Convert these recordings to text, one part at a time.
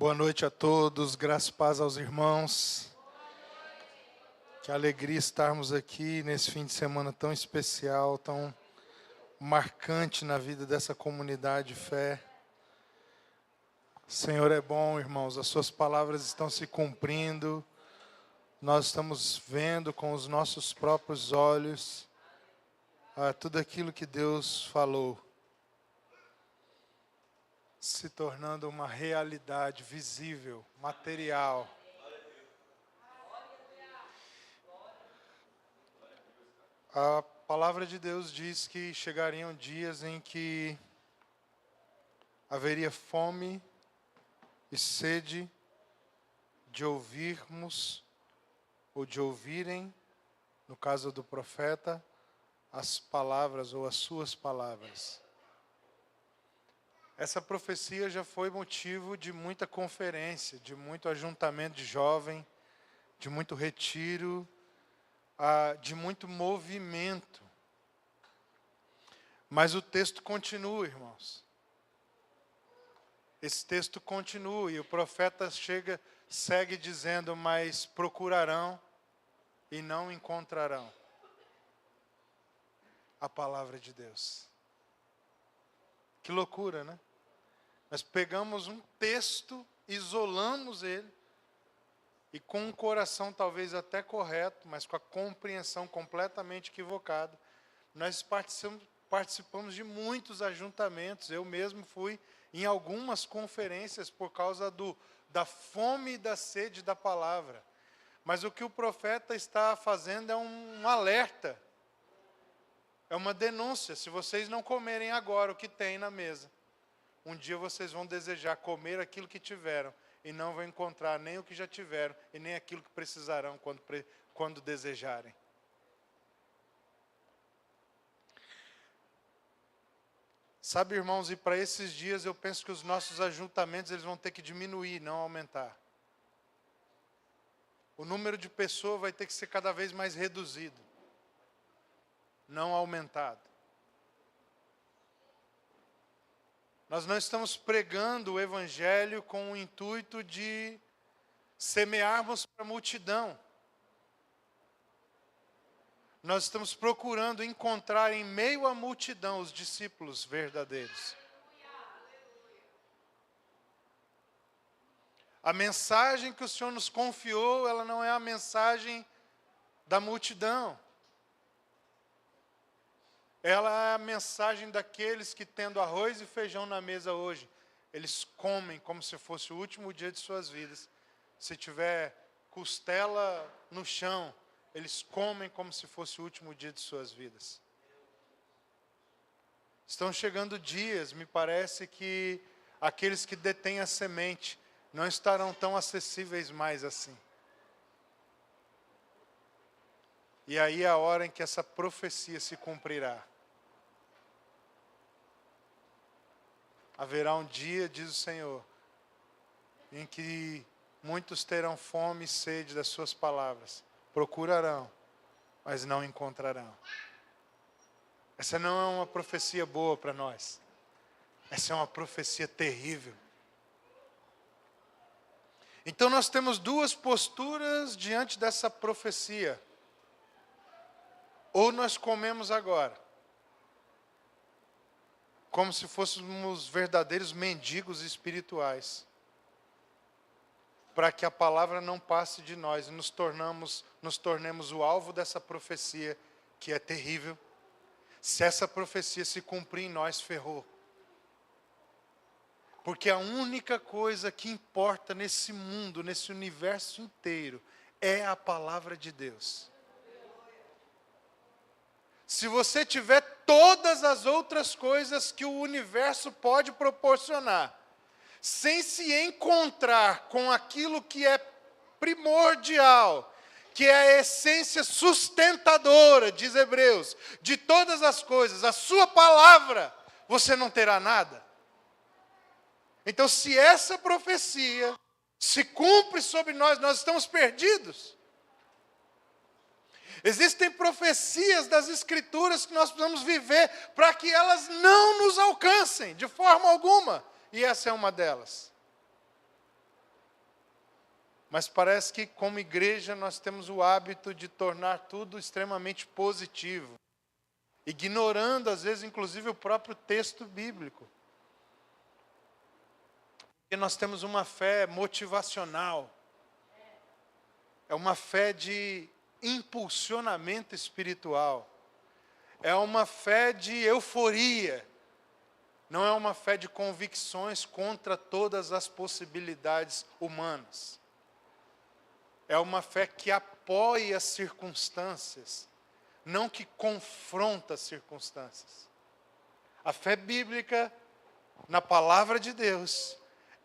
Boa noite a todos, graças e paz aos irmãos. Que alegria estarmos aqui nesse fim de semana tão especial, tão marcante na vida dessa comunidade de fé. O Senhor é bom, irmãos, as suas palavras estão se cumprindo. Nós estamos vendo com os nossos próprios olhos tudo aquilo que Deus falou se tornando uma realidade visível, material. A palavra de Deus diz que chegariam dias em que haveria fome e sede de ouvirmos ou de ouvirem, no caso do profeta, as palavras ou as suas palavras. Essa profecia já foi motivo de muita conferência, de muito ajuntamento de jovem, de muito retiro, de muito movimento. Mas o texto continua, irmãos. Esse texto continua e o profeta segue dizendo, mas procurarão e não encontrarão a palavra de Deus. Que loucura, né? Nós pegamos um texto, isolamos ele, e com um coração talvez até correto, mas com a compreensão completamente equivocada, nós participamos de muitos ajuntamentos. Eu mesmo fui em algumas conferências por causa da fome e da sede da palavra. Mas o que o profeta está fazendo é um alerta, é uma denúncia. Se vocês não comerem agora o que tem na mesa, um dia vocês vão desejar comer aquilo que tiveram e não vão encontrar nem o que já tiveram e nem aquilo que precisarão quando desejarem. Sabe, irmãos, e para esses dias eu penso que os nossos ajuntamentos eles vão ter que diminuir, não aumentar. O número de pessoas vai ter que ser cada vez mais reduzido, não aumentado. Nós não estamos pregando o Evangelho com o intuito de semearmos para a multidão. Nós estamos procurando encontrar em meio à multidão os discípulos verdadeiros. A mensagem que o Senhor nos confiou, ela não é a mensagem da multidão. Ela é a mensagem daqueles que, tendo arroz e feijão na mesa hoje, eles comem como se fosse o último dia de suas vidas. Se tiver costela no chão, eles comem como se fosse o último dia de suas vidas. Estão chegando dias, me parece que aqueles que detêm a semente não estarão tão acessíveis mais assim. E aí é a hora em que essa profecia se cumprirá. Haverá um dia, diz o Senhor, em que muitos terão fome e sede das suas palavras. Procurarão, mas não encontrarão. Essa não é uma profecia boa para nós. Essa é uma profecia terrível. Então nós temos duas posturas diante dessa profecia. Ou nós comemos agora, como se fôssemos verdadeiros mendigos espirituais, para que a palavra não passe de nós e nos tornemos o alvo dessa profecia, que é terrível. Se essa profecia se cumprir em nós, ferrou. Porque a única coisa que importa nesse mundo, nesse universo inteiro, é a palavra de Deus. Se você tiver todas as outras coisas que o universo pode proporcionar, sem se encontrar com aquilo que é primordial, que é a essência sustentadora, diz Hebreus, de todas as coisas, a sua palavra, você não terá nada. Então, se essa profecia se cumpre sobre nós, nós estamos perdidos. Existem profecias das Escrituras que nós precisamos viver para que elas não nos alcancem de forma alguma. E essa é uma delas. Mas parece que, como igreja, nós temos o hábito de tornar tudo extremamente positivo, ignorando, às vezes, inclusive, o próprio texto bíblico. Porque nós temos uma fé motivacional, é uma fé de impulsionamento espiritual, é uma fé de euforia, não é uma fé de convicções contra todas as possibilidades humanas. É uma fé que apoia as circunstâncias, não que confronta as circunstâncias. A fé bíblica, na palavra de Deus,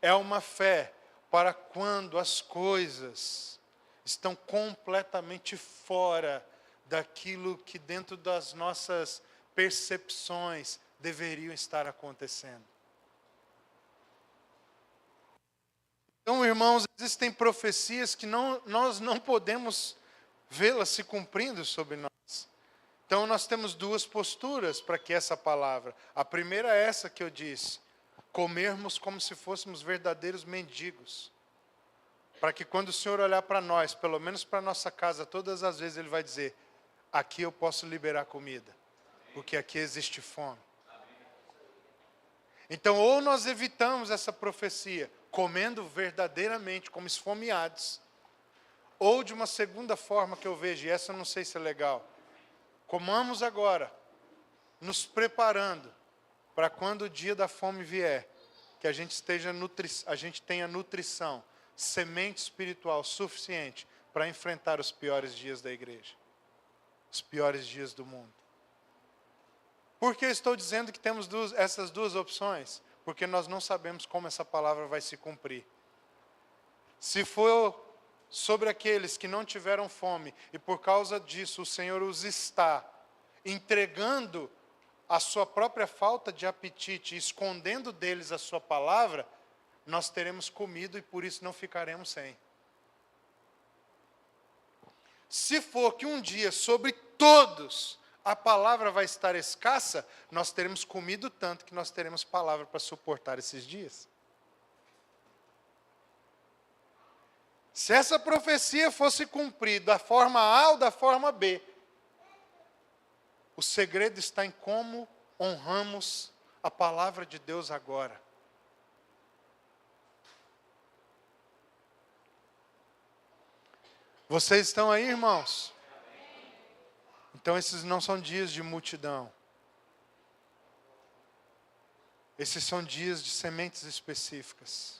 é uma fé para quando as coisas estão completamente fora daquilo que dentro das nossas percepções deveriam estar acontecendo. Então, irmãos, existem profecias que nós não podemos vê-las se cumprindo sobre nós. Então, nós temos duas posturas para que essa palavra. A primeira é essa que eu disse: comermos como se fôssemos verdadeiros mendigos. Para que quando o Senhor olhar para nós, pelo menos para a nossa casa, todas as vezes Ele vai dizer: aqui eu posso liberar comida, porque aqui existe fome. Então, ou nós evitamos essa profecia, comendo verdadeiramente como esfomeados, ou de uma segunda forma que eu vejo, e essa eu não sei se é legal, comamos agora, nos preparando para quando o dia da fome vier, que a gente tenha nutrição, semente espiritual suficiente para enfrentar os piores dias da igreja, os piores dias do mundo. Por que eu estou dizendo que temos essas duas opções? Porque nós não sabemos como essa palavra vai se cumprir. Se for sobre aqueles que não tiveram fome, e por causa disso o Senhor os está entregando a sua própria falta de apetite, escondendo deles a sua palavra, nós teremos comido e por isso não ficaremos sem. Se for que um dia sobre todos a palavra vai estar escassa, nós teremos comido tanto que nós teremos palavra para suportar esses dias. Se essa profecia fosse cumprida da forma A ou da forma B, o segredo está em como honramos a palavra de Deus agora. Vocês estão aí, irmãos? Então, esses não são dias de multidão. Esses são dias de sementes específicas,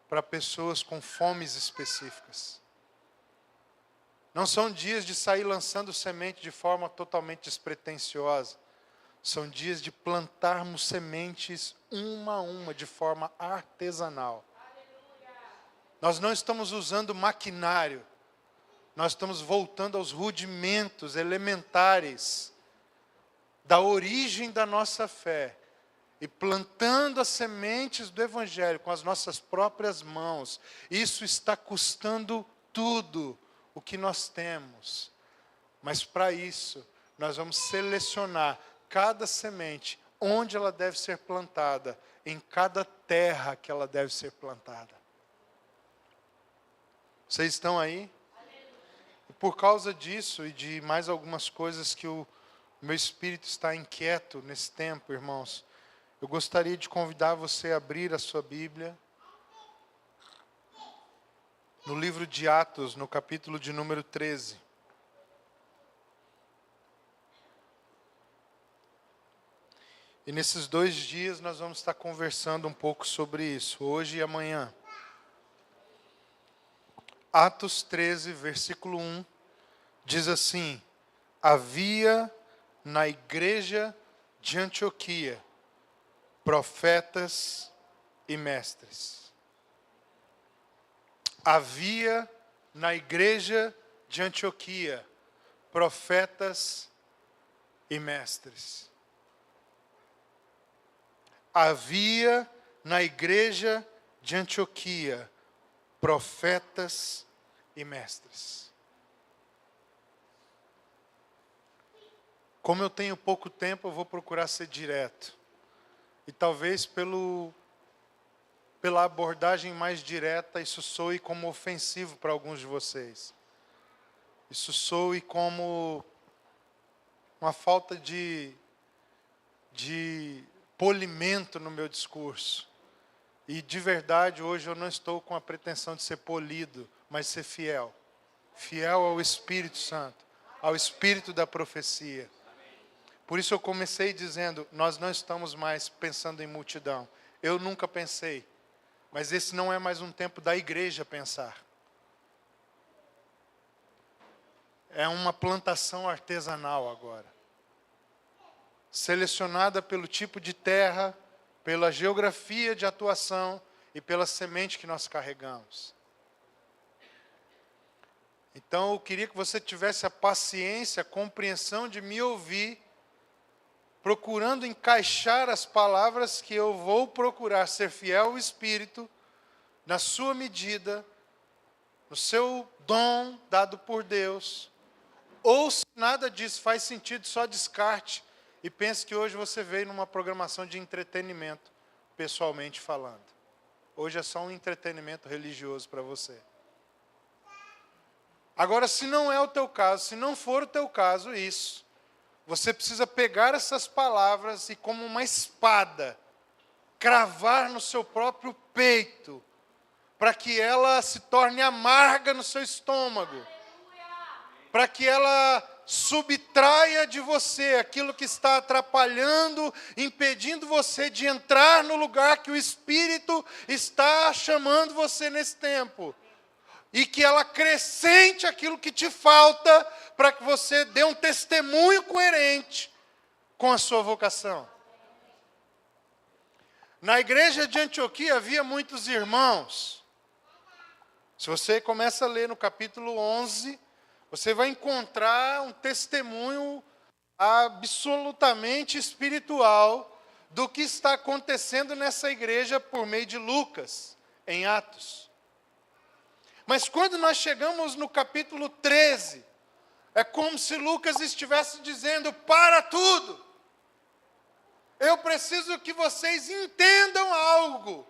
para pessoas com fomes específicas. Não são dias de sair lançando semente de forma totalmente despretensiosa. São dias de plantarmos sementes uma a uma, de forma artesanal. Nós não estamos usando maquinário. Nós estamos voltando aos rudimentos elementares da origem da nossa fé e plantando as sementes do Evangelho com as nossas próprias mãos. Isso está custando tudo o que nós temos. Mas para isso, nós vamos selecionar cada semente, onde ela deve ser plantada, em cada terra que ela deve ser plantada. Vocês estão aí? E por causa disso e de mais algumas coisas que o meu espírito está inquieto nesse tempo, irmãos, eu gostaria de convidar você a abrir a sua Bíblia no livro de Atos, no capítulo de número 13. E nesses 2 dias nós vamos estar conversando um pouco sobre isso, hoje e amanhã. Atos 13, versículo 1, diz assim: havia na igreja de Antioquia profetas e mestres. Havia na igreja de Antioquia profetas e mestres. Havia na igreja de Antioquia profetas e mestres. Como eu tenho pouco tempo, eu vou procurar ser direto. E talvez pelo pela abordagem mais direta, isso soe como ofensivo para alguns de vocês. Isso soe como uma falta de polimento no meu discurso. E de verdade, hoje eu não estou com a pretensão de ser polido, mas ser fiel. Fiel ao Espírito Santo, ao Espírito da profecia. Por isso eu comecei dizendo, nós não estamos mais pensando em multidão. Eu nunca pensei, mas esse não é mais um tempo da igreja pensar. É uma plantação artesanal agora. Selecionada pelo tipo de terra, pela geografia de atuação e pela semente que nós carregamos. Então eu queria que você tivesse a paciência, a compreensão de me ouvir, procurando encaixar as palavras que eu vou procurar ser fiel ao Espírito, na sua medida, no seu dom dado por Deus. Ou se nada disso faz sentido, só descarte e pense que hoje você veio numa programação de entretenimento, pessoalmente falando. Hoje é só um entretenimento religioso para você. Agora, se não é o teu caso, se não for o teu caso, isso, você precisa pegar essas palavras e, como uma espada, cravar no seu próprio peito, para que ela se torne amarga no seu estômago, para que ela subtraia de você aquilo que está atrapalhando, impedindo você de entrar no lugar que o Espírito está chamando você nesse tempo. E que ela acrescente aquilo que te falta para que você dê um testemunho coerente com a sua vocação. Na igreja de Antioquia havia muitos irmãos. Se você começa a ler no capítulo 11, você vai encontrar um testemunho absolutamente espiritual do que está acontecendo nessa igreja por meio de Lucas, em Atos. Mas quando nós chegamos no capítulo 13, é como se Lucas estivesse dizendo, para tudo. Eu preciso que vocês entendam algo,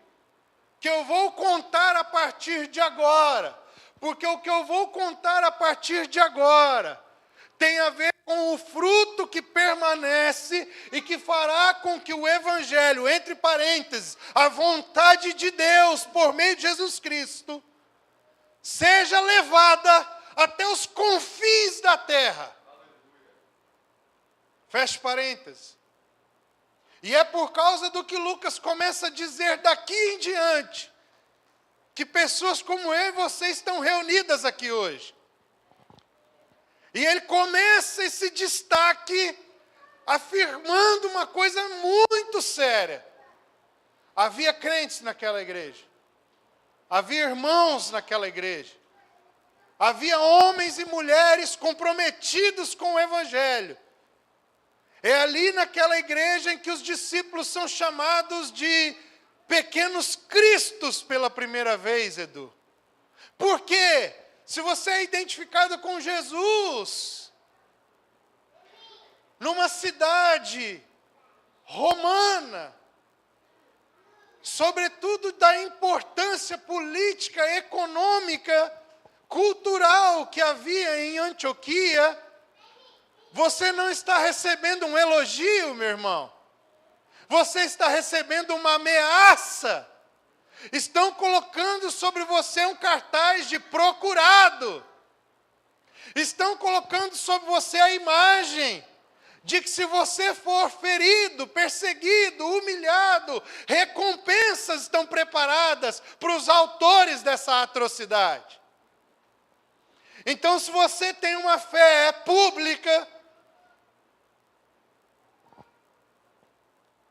que eu vou contar a partir de agora. Porque o que eu vou contar a partir de agora tem a ver com o fruto que permanece e que fará com que o Evangelho, entre parênteses, a vontade de Deus por meio de Jesus Cristo, seja levada até os confins da terra. Feche parênteses. E é por causa do que Lucas começa a dizer daqui em diante, que pessoas como eu e você estão reunidas aqui hoje. E ele começa esse destaque afirmando uma coisa muito séria. Havia crentes naquela igreja. Havia irmãos naquela igreja. Havia homens e mulheres comprometidos com o Evangelho. É ali naquela igreja em que os discípulos são chamados de pequenos cristos pela primeira vez, Edu. Por quê? Se você é identificado com Jesus, numa cidade romana, sobretudo da importância política, econômica, cultural que havia em Antioquia, você não está recebendo um elogio, meu irmão. Você está recebendo uma ameaça. Estão colocando sobre você um cartaz de procurado. Estão colocando sobre você a imagem de que se você for ferido, perseguido, humilhado, recompensas estão preparadas para os autores dessa atrocidade. Então, se você tem uma fé pública,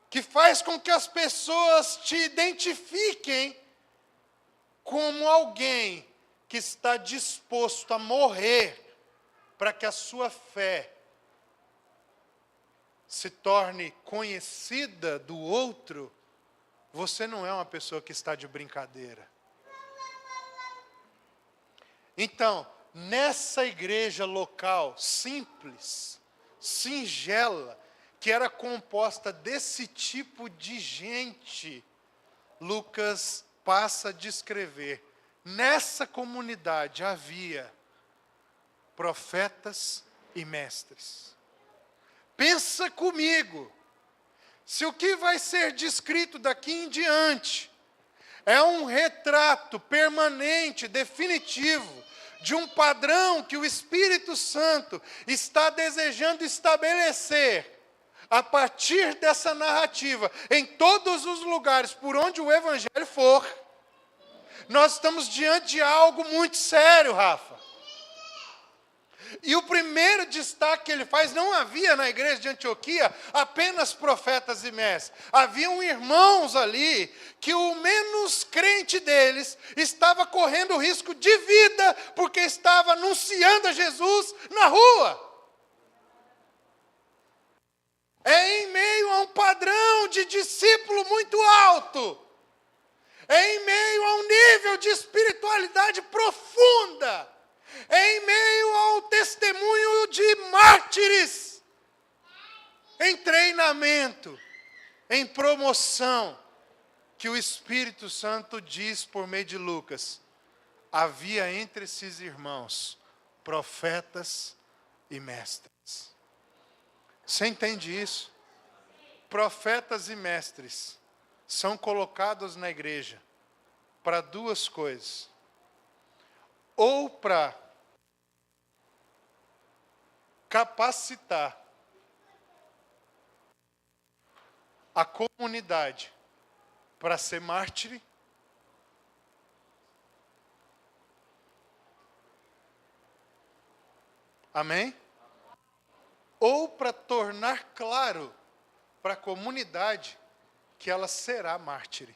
que faz com que as pessoas te identifiquem como alguém que está disposto a morrer para que a sua fé se torne conhecida do outro, você não é uma pessoa que está de brincadeira. Então, nessa igreja local, simples, singela, que era composta desse tipo de gente, Lucas passa a descrever: nessa comunidade havia profetas e mestres. Pensa comigo, se o que vai ser descrito daqui em diante é um retrato permanente, definitivo, de um padrão que o Espírito Santo está desejando estabelecer a partir dessa narrativa, em todos os lugares por onde o Evangelho for, nós estamos diante de algo muito sério, Rafa. E o primeiro destaque que ele faz: não havia na igreja de Antioquia apenas profetas e mestres. Haviam irmãos ali que o menos crente deles estava correndo risco de vida porque estava anunciando a Jesus na rua. É em meio a um padrão de discípulo muito alto. É em meio a um nível de espiritualidade profunda. É em meio ao testemunho de mártires, em treinamento, em promoção, que o Espírito Santo diz por meio de Lucas: havia entre esses irmãos profetas e mestres. Você entende isso? Profetas e mestres são colocados na igreja para duas coisas: ou para capacitar a comunidade para ser mártir, amém? Ou para tornar claro para a comunidade que ela será mártir.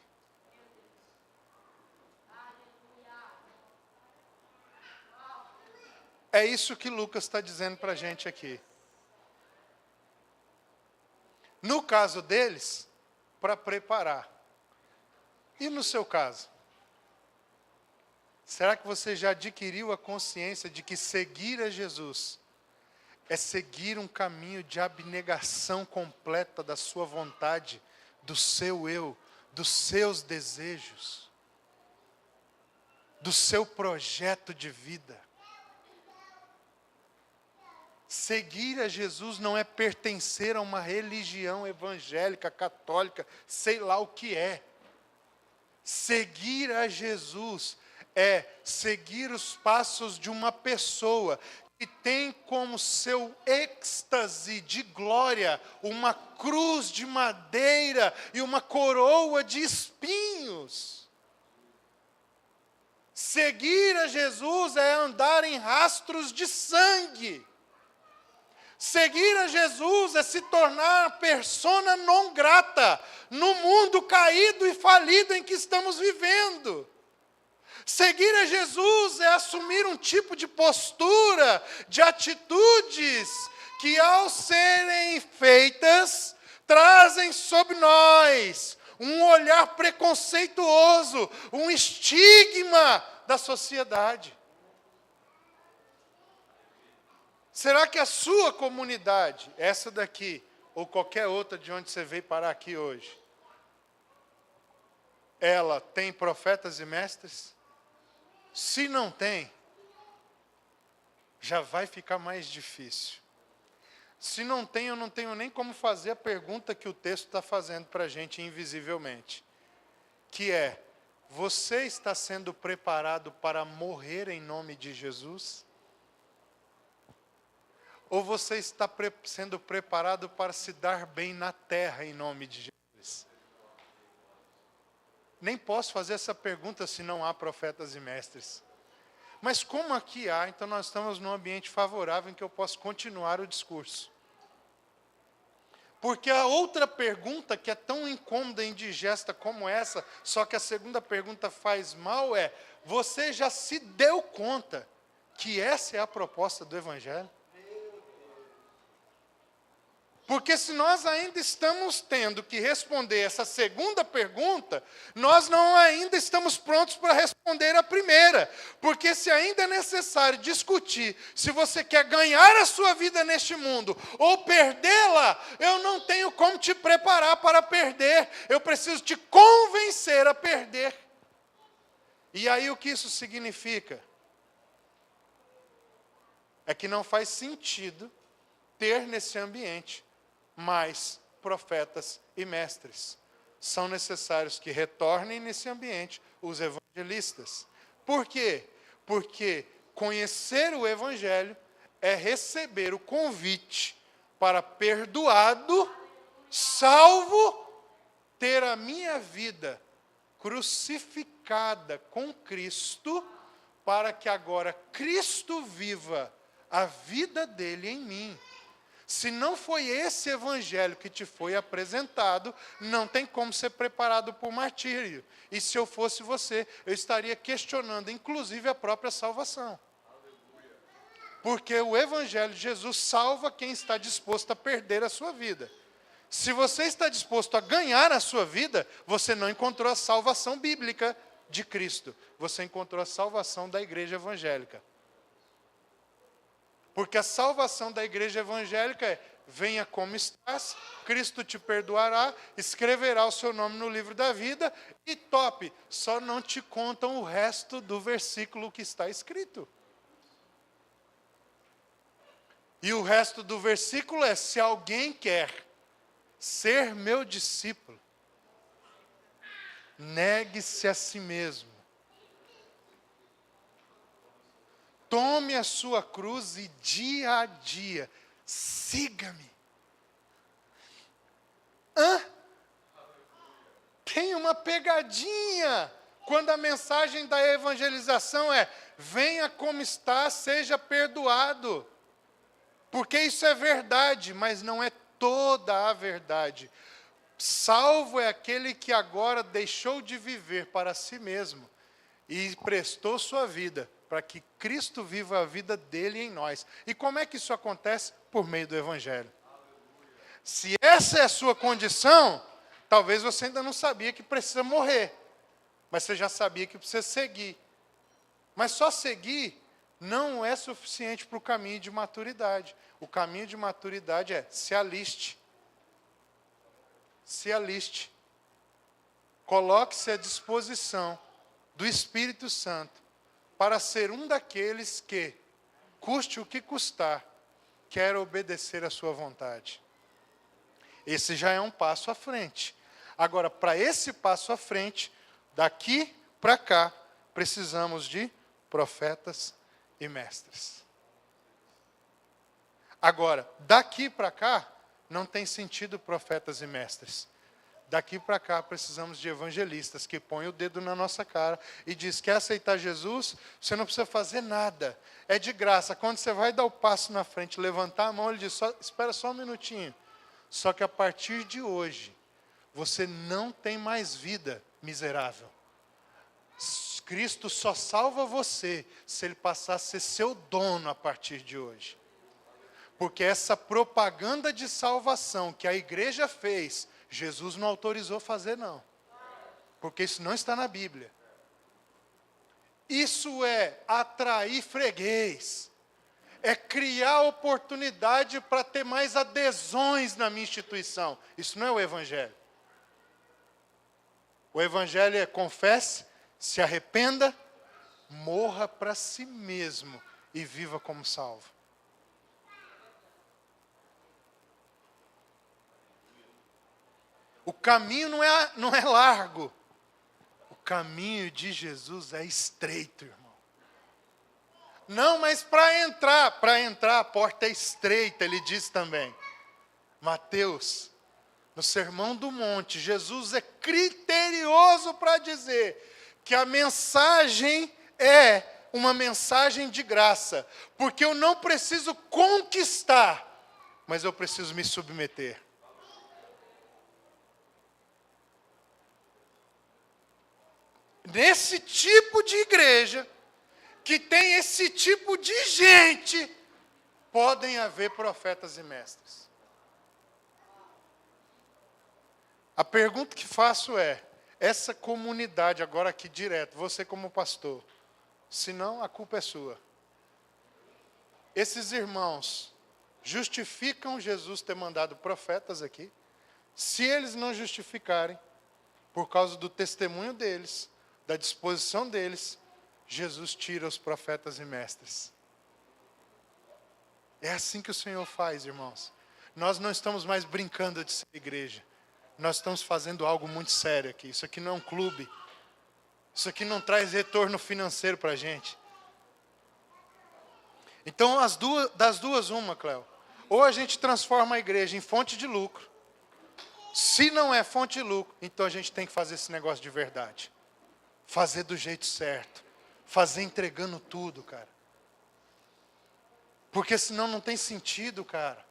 É isso que Lucas está dizendo para a gente aqui. No caso deles, para preparar. E no seu caso? Será que você já adquiriu a consciência de que seguir a Jesus é seguir um caminho de abnegação completa da sua vontade, do seu eu, dos seus desejos, do seu projeto de vida? Seguir a Jesus não é pertencer a uma religião evangélica, católica, sei lá o que é. Seguir a Jesus é seguir os passos de uma pessoa que tem como seu êxtase de glória uma cruz de madeira e uma coroa de espinhos. Seguir a Jesus é andar em rastros de sangue. Seguir a Jesus é se tornar persona non grata no mundo caído e falido em que estamos vivendo. Seguir a Jesus é assumir um tipo de postura, de atitudes, que ao serem feitas, trazem sobre nós um olhar preconceituoso, um estigma da sociedade. Será que a sua comunidade, essa daqui, ou qualquer outra de onde você veio parar aqui hoje, ela tem profetas e mestres? Se não tem, já vai ficar mais difícil. Se não tem, eu não tenho nem como fazer a pergunta que o texto está fazendo para a gente invisivelmente. Que é: você está sendo preparado para morrer em nome de Jesus? Ou você está sendo preparado para se dar bem na terra em nome de Jesus? Nem posso fazer essa pergunta se não há profetas e mestres. Mas como aqui há, então nós estamos num ambiente favorável em que eu posso continuar o discurso. Porque a outra pergunta que é tão incômoda e indigesta como essa, só que a segunda pergunta faz mal, é: você já se deu conta que essa é a proposta do Evangelho? Porque se nós ainda estamos tendo que responder essa segunda pergunta, nós não ainda estamos prontos para responder a primeira. Porque se ainda é necessário discutir se você quer ganhar a sua vida neste mundo ou perdê-la, eu não tenho como te preparar para perder. Eu preciso te convencer a perder. E aí o que isso significa? É que não faz sentido ter nesse ambiente mais profetas e mestres. São necessários que retornem nesse ambiente os evangelistas. Por quê? Porque conhecer o evangelho é receber o convite para perdoado, salvo, ter a minha vida crucificada com Cristo, para que agora Cristo viva a vida dele em mim. Se não foi esse evangelho que te foi apresentado, não tem como ser preparado para o martírio. E se eu fosse você, eu estaria questionando, inclusive, a própria salvação. Porque o evangelho de Jesus salva quem está disposto a perder a sua vida. Se você está disposto a ganhar a sua vida, você não encontrou a salvação bíblica de Cristo. Você encontrou a salvação da igreja evangélica. Porque a salvação da igreja evangélica é: venha como estás, Cristo te perdoará, escreverá o seu nome no livro da vida, e top, só não te contam o resto do versículo que está escrito. E o resto do versículo é: se alguém quer ser meu discípulo, negue-se a si mesmo. Tome a sua cruz e dia a dia, siga-me. Tem uma pegadinha quando a mensagem da evangelização é: venha como está, seja perdoado. Porque isso é verdade, mas não é toda a verdade. Salvo é aquele que agora deixou de viver para si mesmo e prestou sua vida para que Cristo viva a vida dele em nós. E como é que isso acontece? Por meio do evangelho. Se essa é a sua condição, talvez você ainda não sabia que precisa morrer, mas você já sabia que precisa seguir. Mas só seguir não é suficiente para o caminho de maturidade. O caminho de maturidade é: se aliste. Se aliste. Coloque-se à disposição do Espírito Santo para ser um daqueles que, custe o que custar, quer obedecer à sua vontade. Esse já é um passo à frente. Agora, para esse passo à frente, daqui para cá, precisamos de profetas e mestres. Agora, daqui para cá, não tem sentido profetas e mestres. Daqui para cá, precisamos de evangelistas que põem o dedo na nossa cara e diz: quer aceitar Jesus? Você não precisa fazer nada. É de graça. Quando você vai dar o passo na frente, levantar a mão, ele diz: espera só um minutinho. Só que a partir de hoje, você não tem mais vida, miserável. Cristo só salva você se ele passar a ser seu dono a partir de hoje. Porque essa propaganda de salvação que a igreja fez, Jesus não autorizou fazer, não. Porque isso não está na Bíblia. Isso é atrair freguês. É criar oportunidade para ter mais adesões na minha instituição. Isso não é o Evangelho. O Evangelho é: confesse, se arrependa, morra para si mesmo e viva como salvo. O caminho não é largo. O caminho de Jesus é estreito, irmão. Não, mas para entrar a porta é estreita, ele diz também. Mateus, no Sermão do Monte, Jesus é criterioso para dizer que a mensagem é uma mensagem de graça, porque eu não preciso conquistar, mas eu preciso me submeter. Nesse tipo de igreja, que tem esse tipo de gente, podem haver profetas e mestres. A pergunta que faço é: essa comunidade, agora aqui direto, você como pastor, se não, a culpa é sua. Esses irmãos justificam Jesus ter mandado profetas aqui? Se eles não justificarem, por causa do testemunho deles, da disposição deles, Jesus tira os profetas e mestres. É assim que o Senhor faz, irmãos. Nós não estamos mais brincando de ser igreja. Nós estamos fazendo algo muito sério aqui. Isso aqui não é um clube. Isso aqui não traz retorno financeiro para a gente. Então, das duas, uma, Cléo. Ou a gente transforma a igreja em fonte de lucro. Se não é fonte de lucro, então a gente tem que fazer esse negócio de verdade. Fazer do jeito certo. Fazer entregando tudo, cara. Porque senão não tem sentido, cara.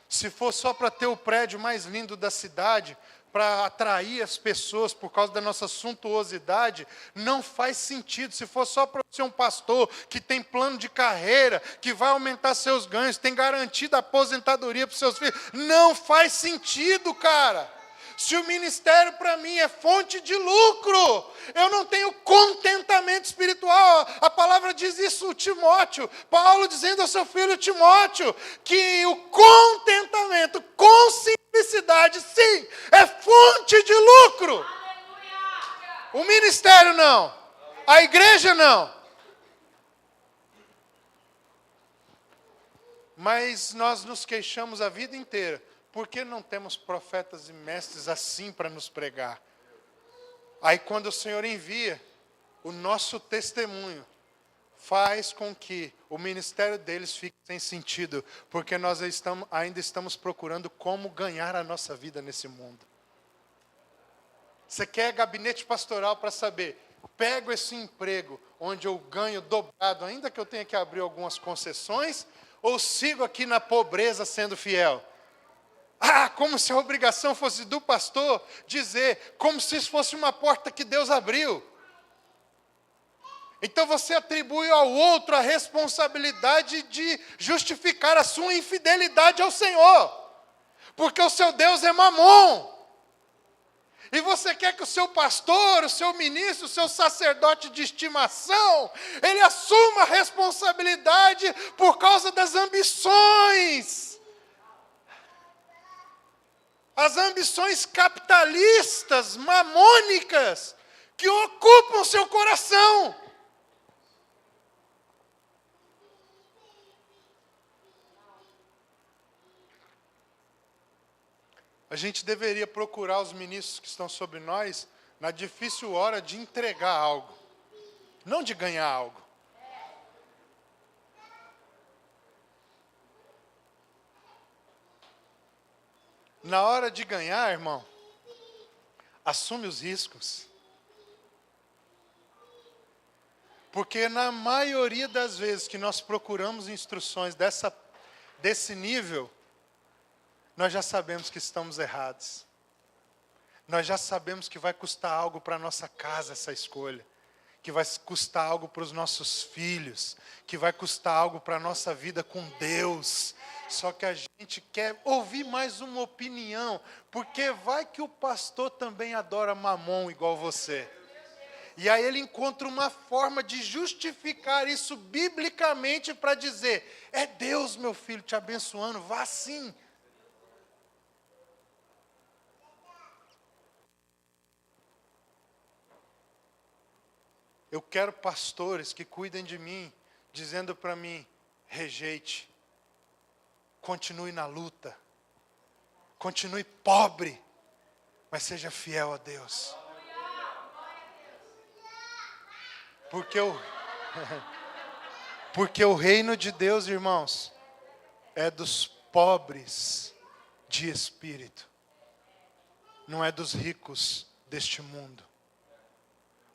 Se for só para ter o prédio mais lindo da cidade, para atrair as pessoas por causa da nossa suntuosidade, não faz sentido. Se for só para ser um pastor que tem plano de carreira, que vai aumentar seus ganhos, tem garantida aposentadoria para os seus filhos, não faz sentido, cara. Se o ministério para mim é fonte de lucro, eu não tenho contentamento espiritual. A palavra diz isso, Timóteo. Paulo dizendo ao seu filho Timóteo, que o contentamento com simplicidade, sim, é fonte de lucro. O ministério não. A igreja não. Mas nós nos queixamos a vida inteira. Por que não temos profetas e mestres assim para nos pregar? Aí quando o Senhor envia, o nosso testemunho faz com que o ministério deles fique sem sentido, porque nós ainda estamos procurando como ganhar a nossa vida nesse mundo. Você quer gabinete pastoral para saber, pego esse emprego onde eu ganho dobrado, ainda que eu tenha que abrir algumas concessões, ou sigo aqui na pobreza sendo fiel? Ah, como se a obrigação fosse do pastor dizer, como se isso fosse uma porta que Deus abriu. Então você atribui ao outro a responsabilidade de justificar a sua infidelidade ao Senhor. Porque o seu Deus é Mamon. E você quer que o seu pastor, o seu ministro, o seu sacerdote de estimação, ele assuma a responsabilidade por causa das ambições. As ambições capitalistas, mamônicas, que ocupam seu coração. A gente deveria procurar os ministros que estão sobre nós na difícil hora de entregar algo, não de ganhar algo. Na hora de ganhar, irmão, assume os riscos. Porque na maioria das vezes que nós procuramos instruções desse nível, nós já sabemos que estamos errados. Nós já sabemos que vai custar algo para a nossa casa essa escolha. Que vai custar algo para os nossos filhos. Que vai custar algo para a nossa vida com Deus. Só que a gente quer ouvir mais uma opinião, porque vai que o pastor também adora mamon igual você. E aí ele encontra uma forma de justificar isso biblicamente para dizer, é Deus, meu filho, te abençoando, vá sim. Eu quero pastores que cuidem de mim, dizendo para mim, rejeite. Continue na luta. Continue pobre. Mas seja fiel a Deus. Porque o reino de Deus, irmãos, é dos pobres de espírito. Não é dos ricos deste mundo.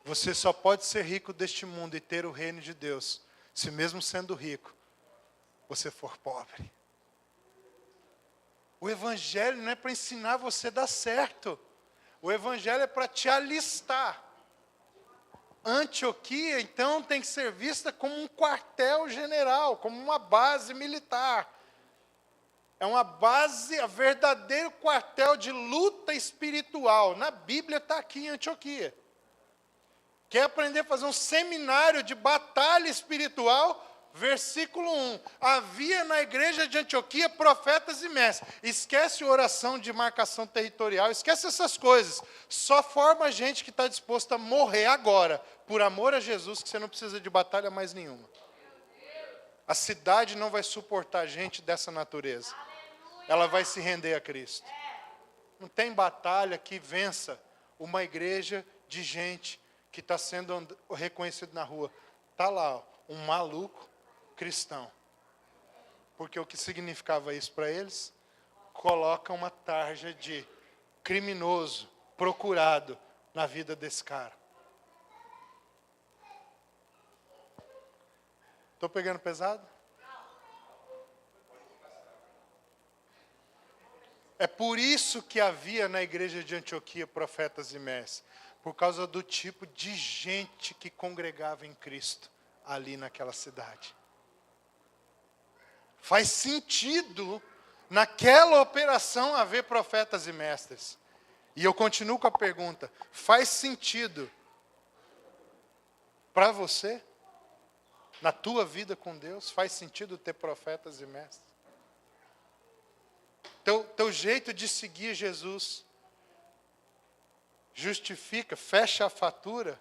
Você só pode ser rico deste mundo e ter o reino de Deus, se mesmo sendo rico, você for pobre. O evangelho não é para ensinar você a dar certo. O evangelho é para te alistar. Antioquia, então, tem que ser vista como um quartel-general, como uma base militar. É uma base, a verdadeiro quartel de luta espiritual. Na Bíblia está aqui em Antioquia. Quer aprender a fazer um seminário de batalha espiritual? versículo 1. Havia na igreja de Antioquia profetas e mestres. Esquece oração de marcação territorial, esquece essas coisas. Só forma gente que está disposta a morrer agora, por amor a Jesus, que você não precisa de batalha mais nenhuma. A cidade não vai suportar gente dessa natureza. Ela vai se render a Cristo. Não tem batalha que vença uma igreja de gente que está sendo reconhecido na rua. Está lá, ó, um maluco cristão. Porque o que significava isso para eles? Coloca uma tarja de criminoso, procurado na vida desse cara. Estou pegando pesado? É por isso que havia na igreja de Antioquia profetas e mestres. Por causa do tipo de gente que congregava em Cristo ali naquela cidade. Faz sentido naquela operação haver profetas e mestres. E eu continuo com a pergunta: faz sentido para você, na tua vida com Deus, faz sentido ter profetas e mestres? Teu jeito de seguir Jesus justifica, fecha a fatura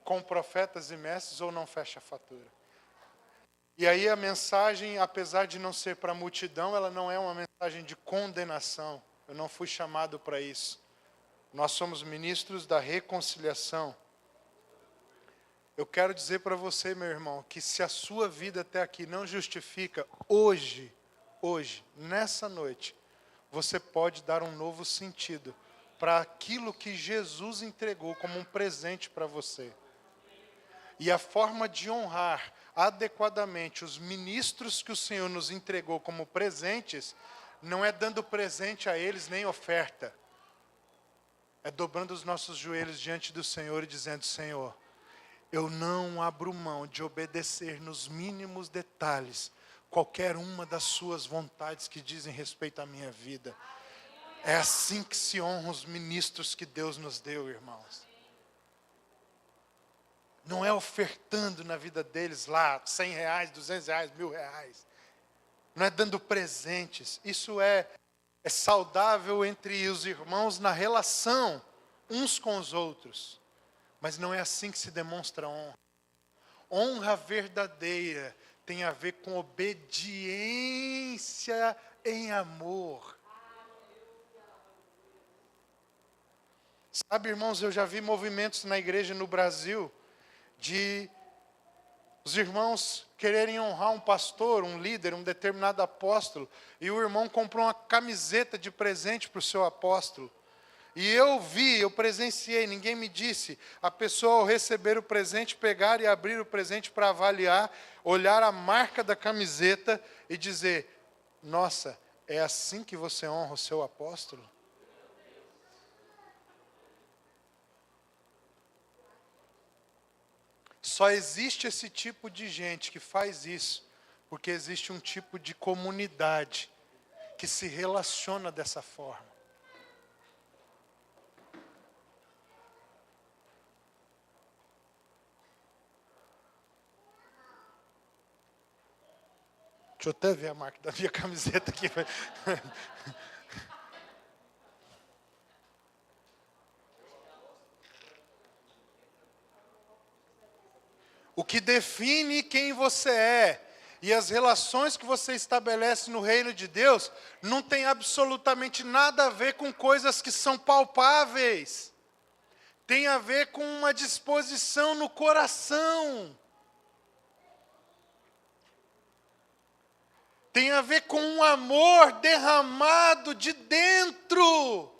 com profetas e mestres ou não fecha a fatura? E aí a mensagem, apesar de não ser para a multidão, ela não é uma mensagem de condenação. Eu não fui chamado para isso. Nós somos ministros da reconciliação. Eu quero dizer para você, meu irmão, que se a sua vida até aqui não justifica, hoje, nessa noite, você pode dar um novo sentido para aquilo que Jesus entregou como um presente para você. E a forma de honrar adequadamente os ministros que o Senhor nos entregou como presentes, não é dando presente a eles nem oferta. É dobrando os nossos joelhos diante do Senhor e dizendo: Senhor, eu não abro mão de obedecer nos mínimos detalhes qualquer uma das suas vontades que dizem respeito à minha vida. É assim que se honram os ministros que Deus nos deu, irmãos. Não é ofertando na vida deles lá R$100, R$200, R$1.000. Não é dando presentes. Isso é saudável entre os irmãos na relação uns com os outros. Mas não é assim que se demonstra honra. Honra verdadeira tem a ver com obediência em amor. Sabe, irmãos, eu já vi movimentos na igreja no Brasil de os irmãos quererem honrar um pastor, um líder, um determinado apóstolo, e o irmão comprou uma camiseta de presente para o seu apóstolo. E eu presenciei, ninguém me disse, a pessoa ao receber o presente, pegar e abrir o presente para avaliar, olhar a marca da camiseta e dizer: nossa, é assim que você honra o seu apóstolo? Só existe esse tipo de gente que faz isso, porque existe um tipo de comunidade que se relaciona dessa forma. Deixa eu até ver a marca da minha camiseta aqui. O que define quem você é e as relações que você estabelece no reino de Deus não tem absolutamente nada a ver com coisas que são palpáveis. Tem a ver com uma disposição no coração. Tem a ver com um amor derramado de dentro.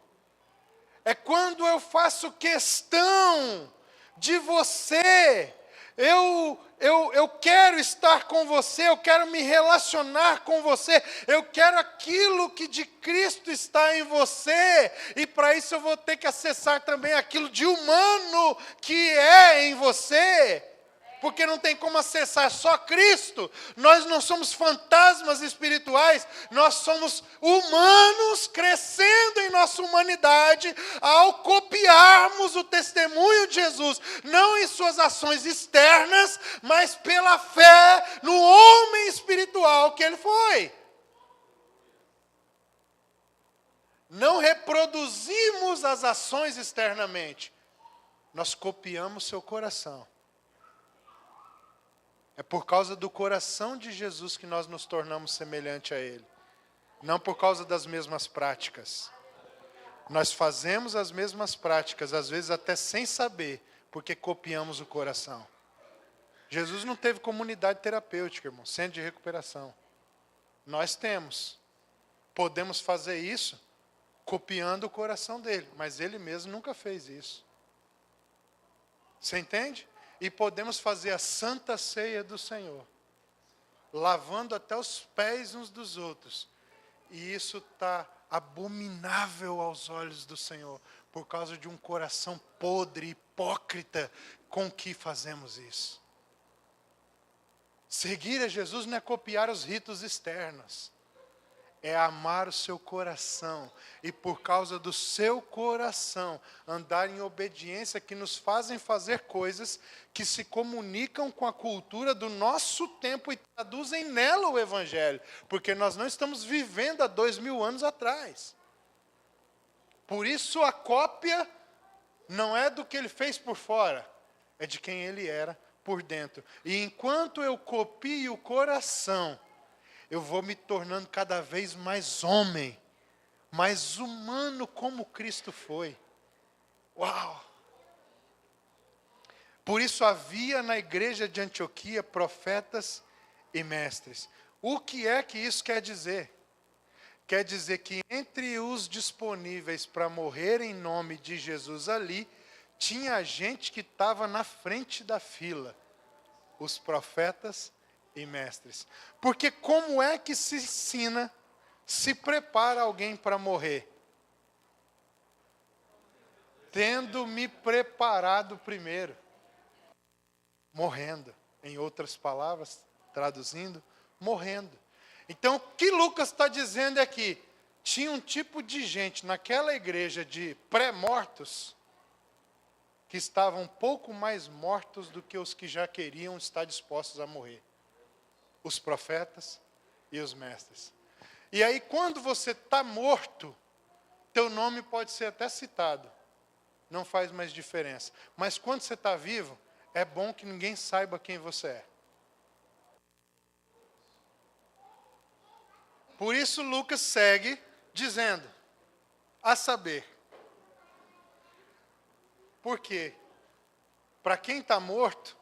É quando eu faço questão de você. Eu quero estar com você, eu quero me relacionar com você, eu quero aquilo que de Cristo está em você, e para isso eu vou ter que acessar também aquilo de humano que é em você. Porque não tem como acessar só Cristo. Nós não somos fantasmas espirituais, nós somos humanos crescendo em nossa humanidade ao copiarmos o testemunho de Jesus, não em suas ações externas, mas pela fé no homem espiritual que ele foi. Não reproduzimos as ações externamente, nós copiamos seu coração. É por causa do coração de Jesus que nós nos tornamos semelhante a Ele. Não por causa das mesmas práticas. Nós fazemos as mesmas práticas, às vezes até sem saber, porque copiamos o coração. Jesus não teve comunidade terapêutica, irmão, centro de recuperação. Nós temos. Podemos fazer isso copiando o coração dele, mas ele mesmo nunca fez isso. Você entende? E podemos fazer a santa ceia do Senhor, lavando até os pés uns dos outros. E isso está abominável aos olhos do Senhor, por causa de um coração podre, hipócrita, com que fazemos isso. Seguir a Jesus não é copiar os ritos externos, é amar o seu coração, e por causa do seu coração, andar em obediência, que nos fazem fazer coisas que se comunicam com a cultura do nosso tempo e traduzem nela o Evangelho, porque nós não estamos vivendo há 2000 anos atrás. Por isso a cópia não é do que ele fez por fora, é de quem ele era por dentro. E enquanto eu copio o coração, eu vou me tornando cada vez mais homem, mais humano como Cristo foi. Uau! Por isso havia na igreja de Antioquia profetas e mestres. O que é que isso quer dizer? Quer dizer que entre os disponíveis para morrer em nome de Jesus ali, tinha gente que estava na frente da fila. Os profetas e mestres. Porque como é que se ensina, se prepara alguém para morrer? Tendo me preparado primeiro. Morrendo. Em outras palavras, traduzindo, morrendo. Então, o que Lucas está dizendo é que tinha um tipo de gente naquela igreja de pré-mortos que estavam um pouco mais mortos do que os que já queriam estar dispostos a morrer. Os profetas e os mestres. E aí, quando você está morto, teu nome pode ser até citado. Não faz mais diferença. Mas quando você está vivo, é bom que ninguém saiba quem você é. Por isso Lucas segue dizendo, a saber. Por quê? Para quem está morto,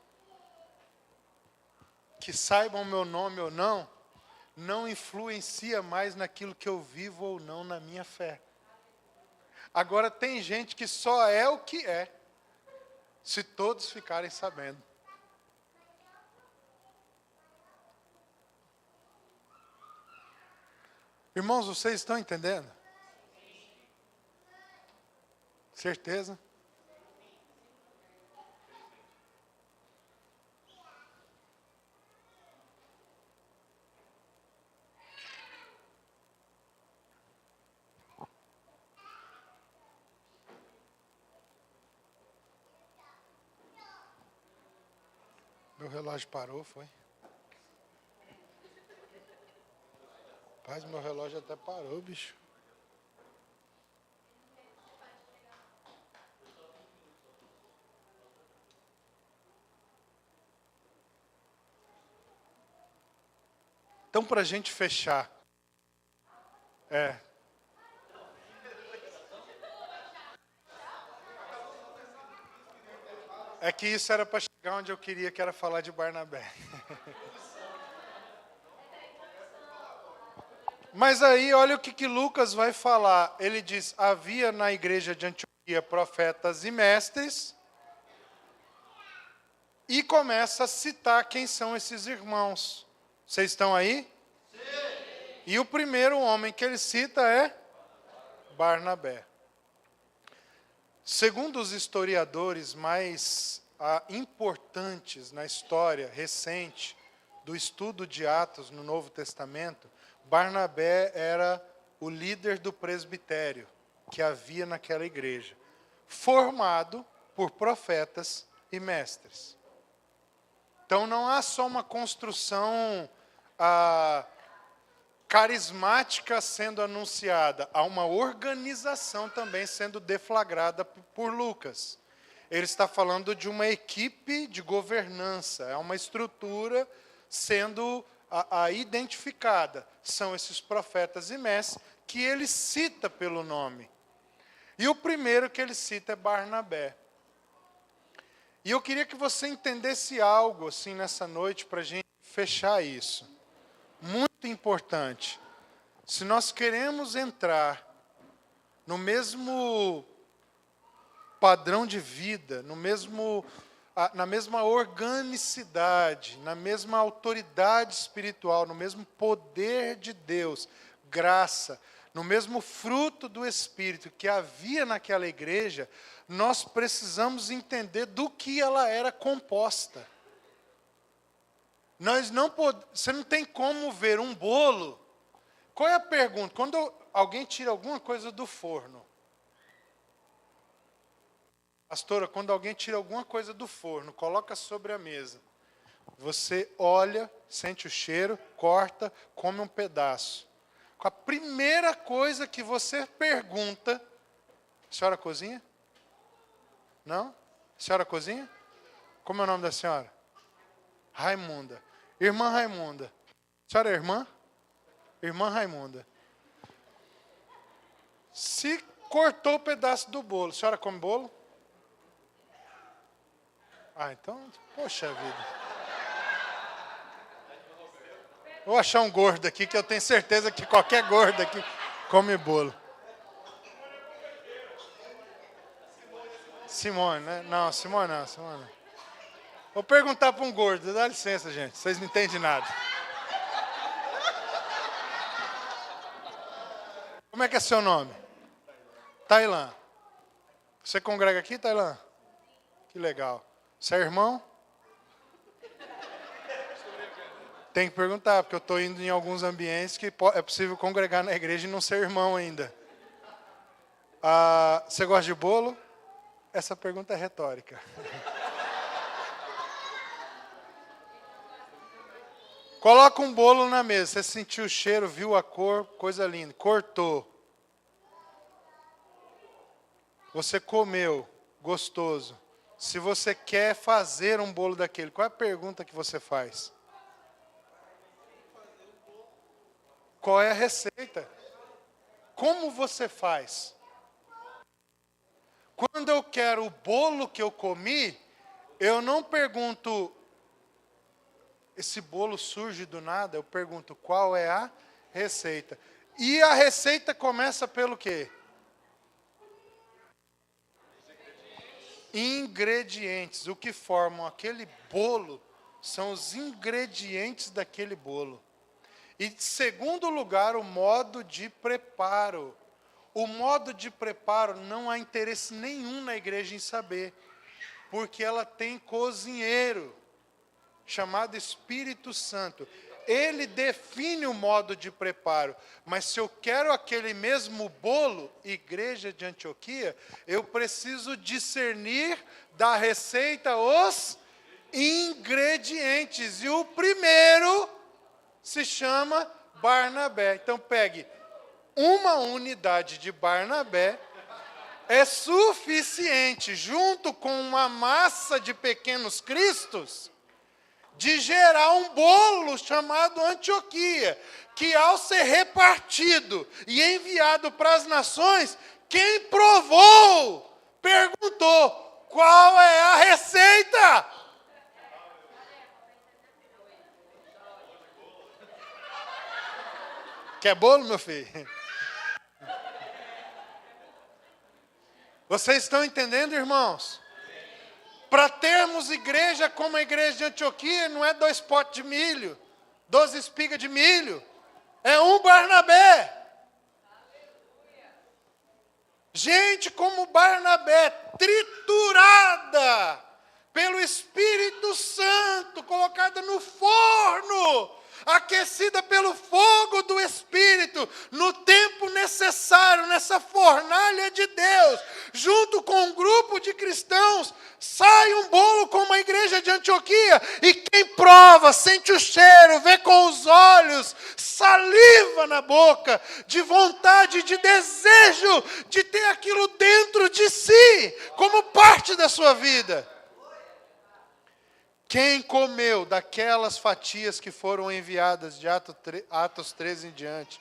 que saibam o meu nome ou não, não influencia mais naquilo que eu vivo ou não na minha fé. Agora tem gente que só é o que é, se todos ficarem sabendo. Irmãos, vocês estão entendendo? Certeza? Meu relógio parou, foi? Rapaz, meu relógio até parou, bicho. Então, para a gente fechar. É que isso era para chegar onde eu queria, que era falar de Barnabé. Mas aí, olha o que Lucas vai falar. Ele diz, havia na igreja de Antioquia profetas e mestres. E começa a citar quem são esses irmãos. Vocês estão aí? Sim. E o primeiro homem que ele cita é Barnabé. Segundo os historiadores mais importantes na história recente do estudo de Atos no Novo Testamento, Barnabé era o líder do presbitério que havia naquela igreja, formado por profetas e mestres. Então não há só uma construção carismática sendo anunciada, há uma organização também sendo deflagrada por Lucas. Ele está falando de uma equipe de governança, é uma estrutura sendo identificada. São esses profetas e mestres que ele cita pelo nome. E o primeiro que ele cita é Barnabé. E eu queria que você entendesse algo assim nessa noite para a gente fechar isso. Muito importante. Se nós queremos entrar no mesmo padrão de vida, na mesma organicidade, na mesma autoridade espiritual, no mesmo poder de Deus, graça, no mesmo fruto do Espírito que havia naquela igreja, nós precisamos entender do que ela era composta. Você não tem como ver um bolo. Qual é a pergunta? Quando alguém tira alguma coisa do forno, pastora, quando alguém tira alguma coisa do forno, coloca sobre a mesa, você olha, sente o cheiro, corta, come um pedaço. A primeira coisa que você pergunta, a senhora cozinha? Não? A senhora cozinha? Como é o nome da senhora? Raimunda. Irmã Raimunda. A senhora é irmã? Irmã Raimunda. Se cortou o pedaço do bolo, a senhora come bolo? Então, poxa vida. Vou achar um gordo aqui, que eu tenho certeza que qualquer gordo aqui come bolo. Simone, né? Não, Simone não, Simone não. Vou perguntar para um gordo, dá licença, gente, vocês não entendem nada. Como é que é seu nome? Tailã. Você congrega aqui, Tailã? Que legal. Você é irmão? Tem que perguntar, porque eu estou indo em alguns ambientes que é possível congregar na igreja e não ser irmão ainda. Você gosta de bolo? Essa pergunta é retórica. Coloca um bolo na mesa. Você sentiu o cheiro, viu a cor, coisa linda. Cortou. Você comeu, gostoso. Se você quer fazer um bolo daquele, qual é a pergunta que você faz? Qual é a receita? Como você faz? Quando eu quero o bolo que eu comi, eu não pergunto, esse bolo surge do nada, eu pergunto qual é a receita. E a receita começa pelo quê? Ingredientes. O que formam aquele bolo são os ingredientes daquele bolo. E, em segundo lugar, o modo de preparo. O modo de preparo não há interesse nenhum na igreja em saber, porque ela tem cozinheiro, chamado Espírito Santo. Ele define o modo de preparo, mas se eu quero aquele mesmo bolo, igreja de Antioquia, eu preciso discernir da receita os ingredientes. E o primeiro se chama Barnabé. Então pegue uma unidade de Barnabé, é suficiente, junto com uma massa de pequenos cristos, de gerar um bolo chamado Antioquia, que ao ser repartido e enviado para as nações, quem provou, perguntou, qual é a receita? Quer bolo, meu filho? Vocês estão entendendo, irmãos? Para termos igreja como a igreja de Antioquia, não é 2 potes de milho, 12 espigas de milho, é um Barnabé. Gente como Barnabé, triturada pelo colocada no forno, aquecida pelo fogo do Espírito, no tempo necessário, nessa fornalha de Deus, junto com um grupo de cristãos, sai um bolo como a igreja de Antioquia, e quem prova, sente o cheiro, vê com os olhos, saliva na boca, de vontade, de desejo, de ter aquilo dentro de si, como parte da sua vida. Quem comeu daquelas fatias que foram enviadas de Atos 13 em diante,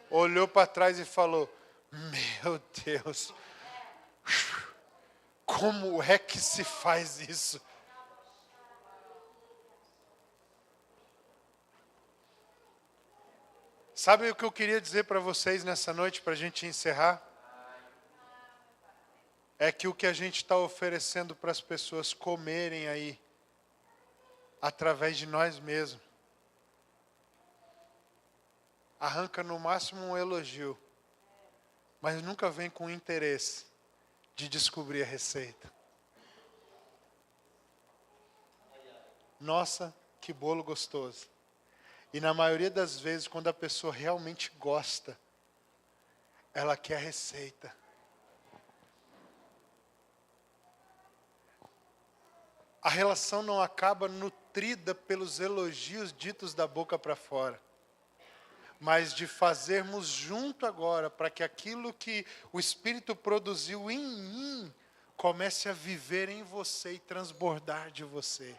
olhou para trás e falou: meu Deus, como é que se faz isso? Sabe o que eu queria dizer para vocês nessa noite, para a gente encerrar? É que o que a gente está oferecendo para as pessoas comerem aí, através de nós mesmos, arranca no máximo um elogio, mas nunca vem com interesse de descobrir a receita. Nossa, que bolo gostoso. E na maioria das vezes, quando a pessoa realmente gosta, ela quer a receita. A relação não acaba nutrida pelos elogios ditos da boca para fora, mas de fazermos junto agora, para que aquilo que o Espírito produziu em mim, comece a viver em você e transbordar de você.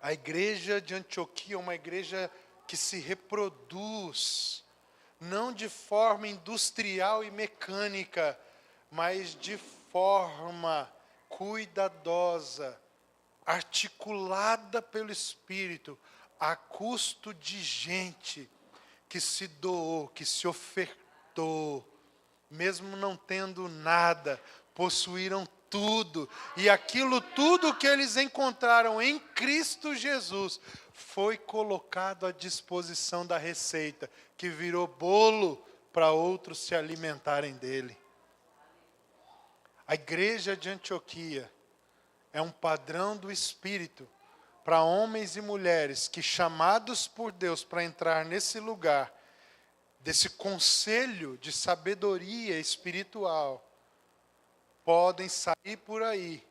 A igreja de Antioquia é uma igreja que se reproduz, não de forma industrial e mecânica, mas de forma cuidadosa, articulada pelo Espírito, a custo de gente que se doou, que se ofertou, mesmo não tendo nada, possuíram tudo, e aquilo tudo que eles encontraram em Cristo Jesus, foi colocado à disposição da receita, que virou bolo para outros se alimentarem dele. A igreja de Antioquia é um padrão do Espírito para homens e mulheres que, chamados por Deus para entrar nesse lugar, desse conselho de sabedoria espiritual, podem sair por aí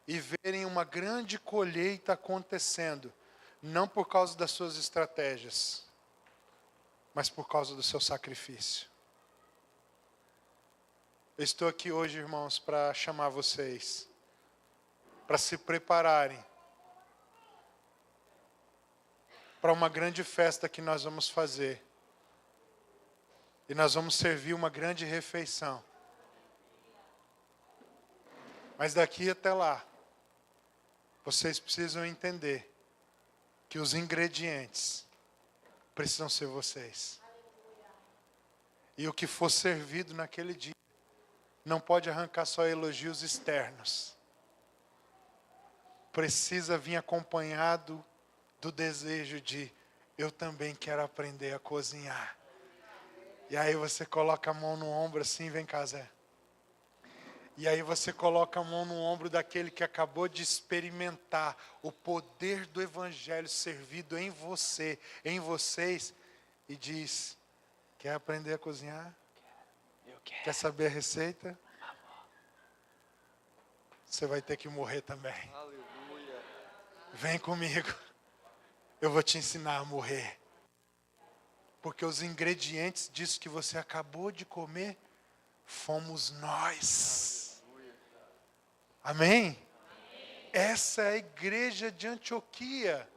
e verem uma grande colheita acontecendo, não por causa das suas estratégias, mas por causa do seu sacrifício. Eu estou aqui hoje, irmãos, para chamar vocês, para se prepararem para uma grande festa que nós vamos fazer. E nós vamos servir uma grande refeição. Mas daqui até lá, vocês precisam entender que os ingredientes precisam ser vocês. E o que for servido naquele dia não pode arrancar só elogios externos. Precisa vir acompanhado do desejo de: eu também quero aprender a cozinhar. E aí você coloca a mão no ombro assim, vem cá, Zé. E aí você coloca a mão no ombro daquele que acabou de experimentar o poder do Evangelho servido em você, em vocês, e diz: quer aprender a cozinhar? Eu quero. Quer saber a receita? Você vai ter que morrer também. Aleluia. Vem comigo. Eu vou te ensinar a morrer. Porque os ingredientes disso que você acabou de comer, fomos nós. Amém? Essa é a igreja de Antioquia.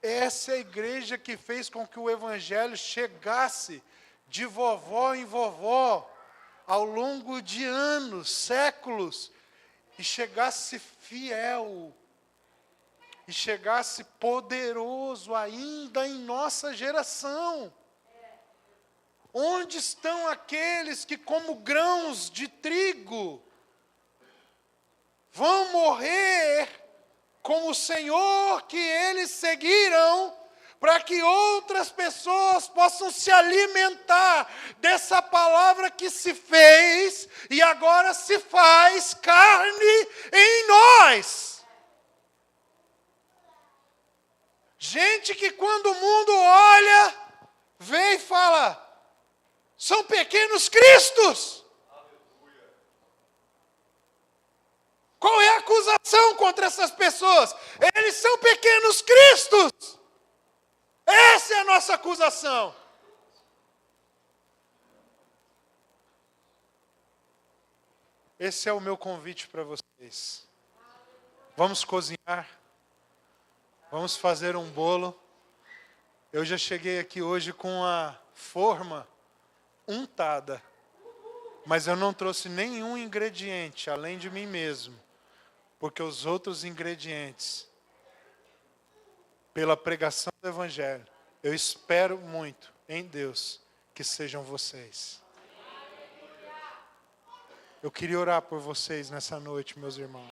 Essa é a igreja que fez com que o Evangelho chegasse de vovó em vovó, ao longo de anos, séculos, e chegasse fiel, e chegasse poderoso ainda em nossa geração. Onde estão aqueles que, como grãos de trigo, vão morrer com o Senhor que eles seguiram, para que outras pessoas possam se alimentar dessa palavra que se fez e agora se faz carne em nós. Gente que quando o mundo olha, vê e fala, são pequenos cristos. Qual é a acusação contra essas pessoas? Eles são pequenos cristos. Essa é a nossa acusação. Esse é o meu convite para vocês. Vamos cozinhar. Vamos fazer um bolo. Eu já cheguei aqui hoje com a forma untada. Mas eu não trouxe nenhum ingrediente, além de mim mesmo. Porque os outros ingredientes, pela pregação do Evangelho, eu espero muito em Deus que sejam vocês. Eu queria orar por vocês nessa noite, meus irmãos.